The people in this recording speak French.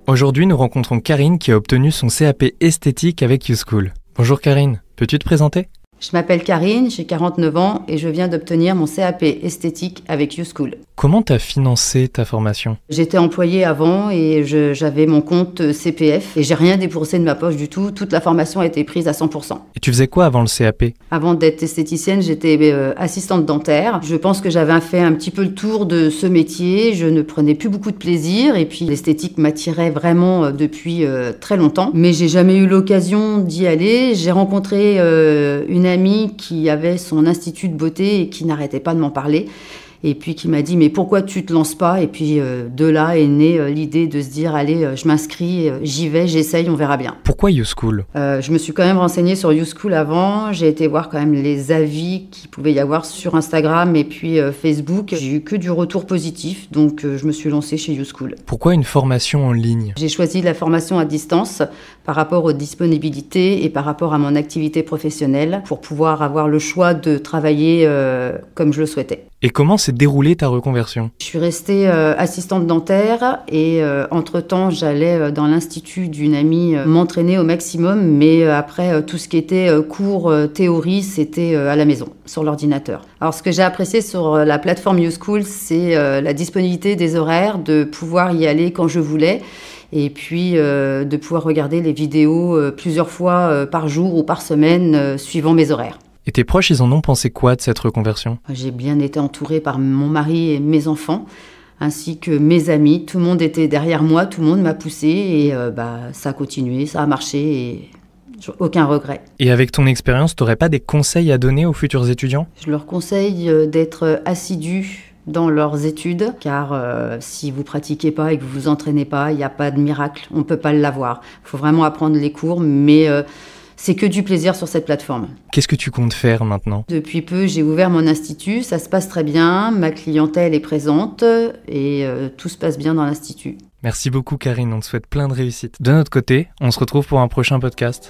Aujourd'hui, nous rencontrons Karine qui a obtenu son CAP esthétique avec YouSchool. Bonjour Karine, peux-tu te présenter ? Je m'appelle Karine, j'ai 49 ans et je viens d'obtenir mon CAP esthétique avec YouSchool. Comment t'as financé ta formation ? J'étais employée avant et j'avais mon compte CPF et j'ai rien déboursé de ma poche du tout. Toute la formation a été prise à 100%. Et tu faisais quoi avant le CAP ? Avant d'être esthéticienne, j'étais assistante dentaire. Je pense que j'avais fait un petit peu le tour de ce métier. Je ne prenais plus beaucoup de plaisir et puis l'esthétique m'attirait vraiment depuis très longtemps. Mais j'ai jamais eu l'occasion d'y aller. J'ai rencontré une amie qui avait son institut de beauté et qui n'arrêtait pas de m'en parler. Et puis qui m'a dit, mais pourquoi tu te lances pas ? Et puis de là est née l'idée de se dire, allez, je m'inscris, j'y vais, j'essaye, on verra bien. Pourquoi YouSchool ? Je me suis quand même renseignée sur YouSchool avant. J'ai été voir quand même les avis qu'il pouvait y avoir sur Instagram et puis Facebook. J'ai eu que du retour positif, donc je me suis lancée chez YouSchool. Pourquoi une formation en ligne ? J'ai choisi la formation à distance par rapport aux disponibilités et par rapport à mon activité professionnelle pour pouvoir avoir le choix de travailler comme je le souhaitais. Et comment s'est déroulée ta reconversion ? Je suis restée assistante dentaire et entre-temps, j'allais dans l'institut d'une amie m'entraîner au maximum. Mais après, tout ce qui était cours théorie, c'était à la maison, sur l'ordinateur. Alors, ce que j'ai apprécié sur la plateforme YouSchool, c'est la disponibilité des horaires, de pouvoir y aller quand je voulais. Et puis de pouvoir regarder les vidéos plusieurs fois par jour ou par semaine, suivant mes horaires. Et tes proches, ils en ont pensé quoi de cette reconversion ? J'ai bien été entourée par mon mari et mes enfants, ainsi que mes amis. Tout le monde était derrière moi, tout le monde m'a poussée et ça a continué, ça a marché et aucun regret. Et avec ton expérience, t'aurais pas des conseils à donner aux futurs étudiants ? Je leur conseille d'être assidus dans leurs études, car si vous pratiquez pas et que vous vous entraînez pas, il n'y a pas de miracle, on peut pas l'avoir. Il faut vraiment apprendre les cours, mais c'est que du plaisir sur cette plateforme. Qu'est-ce que tu comptes faire maintenant ? Depuis peu, j'ai ouvert mon institut, ça se passe très bien, ma clientèle est présente et tout se passe bien dans l'institut. Merci beaucoup Karine, on te souhaite plein de réussite. De notre côté, on se retrouve pour un prochain podcast.